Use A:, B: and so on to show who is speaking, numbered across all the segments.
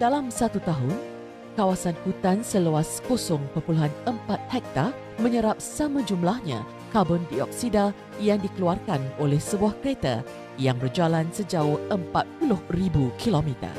A: Dalam 1 tahun, kawasan hutan seluas 0.4 hektar menyerap sama jumlahnya karbon dioksida yang dikeluarkan oleh sebuah kereta yang berjalan sejauh 40,000 kilometer.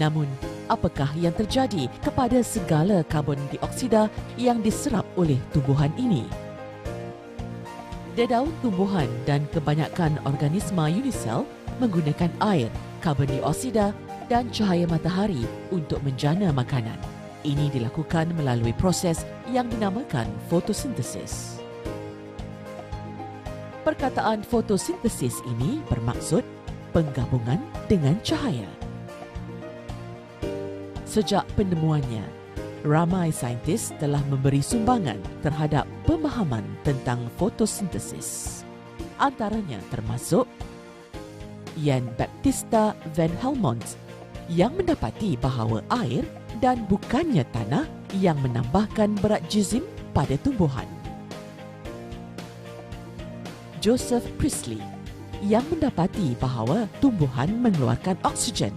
A: Namun, apakah yang terjadi kepada segala karbon dioksida yang diserap oleh tumbuhan ini? Dedaun tumbuhan dan kebanyakan organisma unisel menggunakan air, karbon dioksida dan cahaya matahari untuk menjana makanan. Ini dilakukan melalui proses yang dinamakan fotosintesis. Perkataan fotosintesis ini bermaksud penggabungan dengan cahaya. Sejak penemuannya, ramai saintis telah memberi sumbangan terhadap pemahaman tentang fotosintesis. Antaranya termasuk Jan Baptista van Helmont yang mendapati bahawa air dan bukannya tanah yang menambahkan berat jizim pada tumbuhan. Joseph Priestley yang mendapati bahawa tumbuhan mengeluarkan oksigen.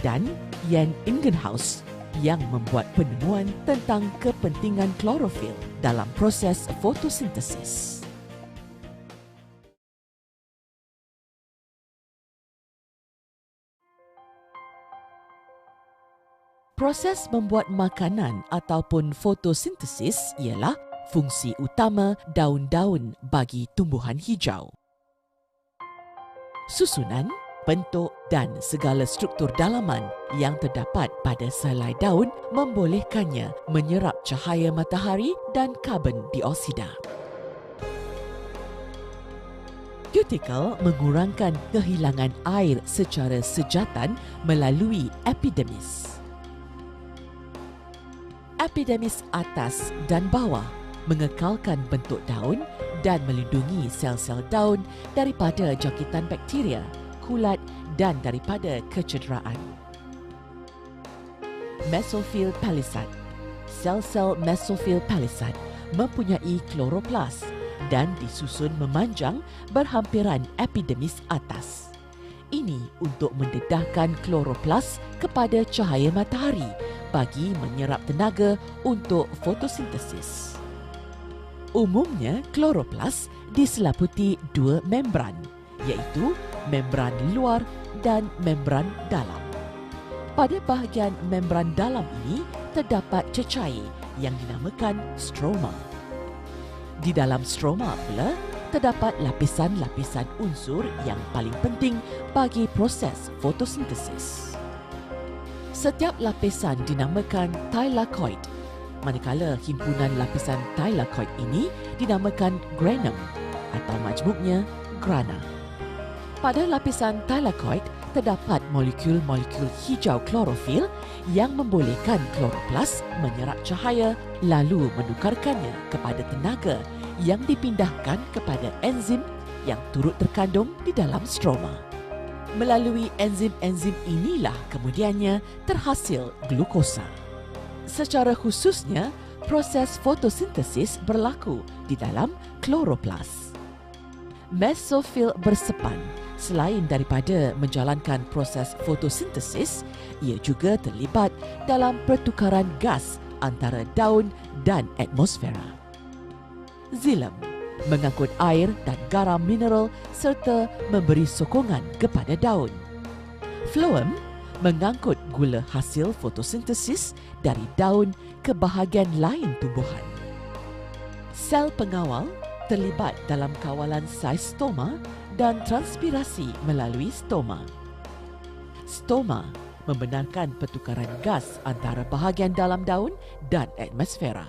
A: Dan Jan Ingenhousz yang membuat penemuan tentang kepentingan klorofil dalam proses fotosintesis. Proses membuat makanan ataupun fotosintesis ialah fungsi utama daun-daun bagi tumbuhan hijau. Susunan, bentuk dan segala struktur dalaman yang terdapat pada selai daun membolehkannya menyerap cahaya matahari dan karbon dioksida. Cuticle mengurangkan kehilangan air secara sejatan melalui epidermis. Epidermis atas dan bawah mengekalkan bentuk daun dan melindungi sel-sel daun daripada jangkitan bakteria, kulat dan daripada kecederaan. Mesophyll palisade. Sel-sel mesophyll palisade mempunyai kloroplas dan disusun memanjang berhampiran epidermis atas. Ini untuk mendedahkan kloroplas kepada cahaya matahari bagi menyerap tenaga untuk fotosintesis. Umumnya, kloroplas diselaputi 2 membran, iaitu membran luar dan membran dalam. Pada bahagian membran dalam ini terdapat cecair yang dinamakan stroma. Di dalam stroma pula terdapat lapisan-lapisan unsur yang paling penting bagi proses fotosintesis. Setiap lapisan dinamakan thylakoid, manakala himpunan lapisan thylakoid ini dinamakan granum atau majmuknya grana. Pada lapisan thylakoid terdapat molekul-molekul hijau klorofil yang membolehkan kloroplas menyerap cahaya lalu menukarkannya kepada tenaga yang dipindahkan kepada enzim yang turut terkandung di dalam stroma. Melalui enzim-enzim inilah kemudiannya terhasil glukosa. Secara khususnya, proses fotosintesis berlaku di dalam kloroplas. Mesofil bersepan, selain daripada menjalankan proses fotosintesis, ia juga terlibat dalam pertukaran gas antara daun dan atmosfera. Xilem mengangkut air dan garam mineral serta memberi sokongan kepada daun. Phloem mengangkut gula hasil fotosintesis dari daun ke bahagian lain tumbuhan. Sel pengawal terlibat dalam kawalan saiz stoma dan transpirasi melalui stoma. Stoma membenarkan pertukaran gas antara bahagian dalam daun dan atmosfera.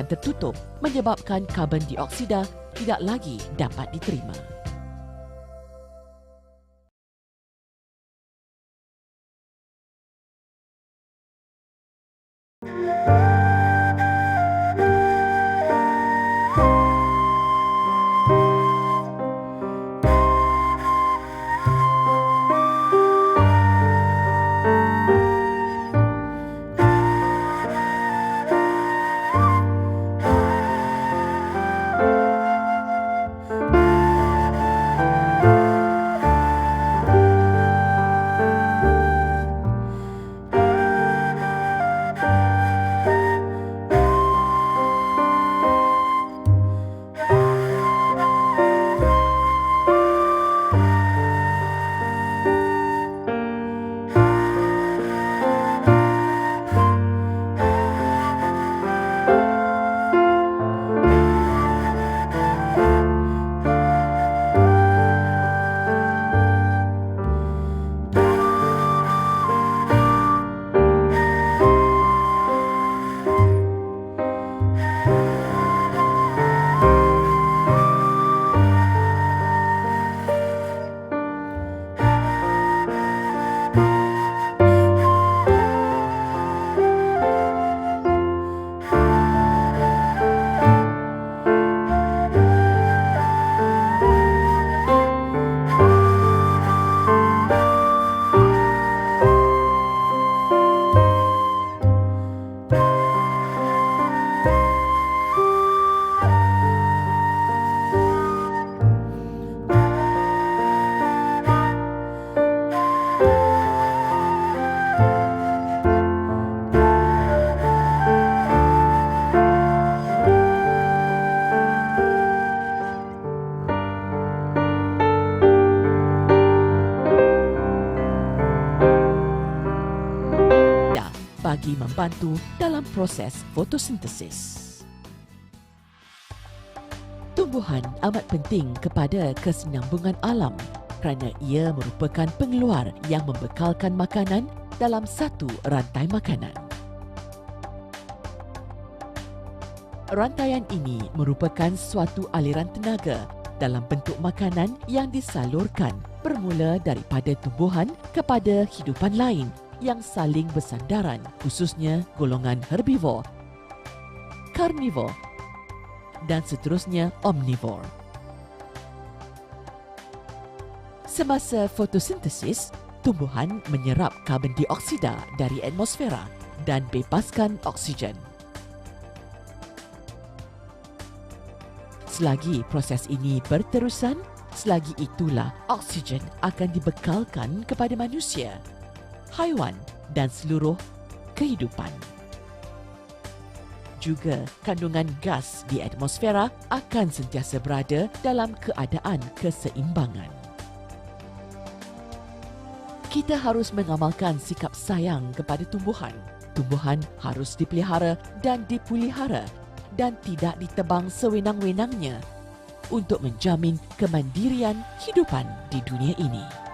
A: Tertutup menyebabkan karbon dioksida tidak lagi dapat diterima. bagi membantu dalam proses fotosintesis. Tumbuhan amat penting kepada kesinambungan alam kerana ia merupakan pengeluar yang membekalkan makanan dalam satu rantai makanan. Rantaian ini merupakan suatu aliran tenaga dalam bentuk makanan yang disalurkan bermula daripada tumbuhan kepada hidupan lain yang saling bersandaran, khususnya golongan herbivore, karnivor dan seterusnya omnivor. Semasa fotosintesis, tumbuhan menyerap karbon dioksida dari atmosfera dan bebaskan oksigen. Selagi proses ini berterusan, selagi itulah oksigen akan dibekalkan kepada manusia, haiwan dan seluruh kehidupan. Juga kandungan gas di atmosfera akan sentiasa berada dalam keadaan keseimbangan. Kita harus mengamalkan sikap sayang kepada tumbuhan. Tumbuhan harus dipelihara dan dipulihara dan tidak ditebang sewenang-wenangnya untuk menjamin kemandirian hidupan di dunia ini.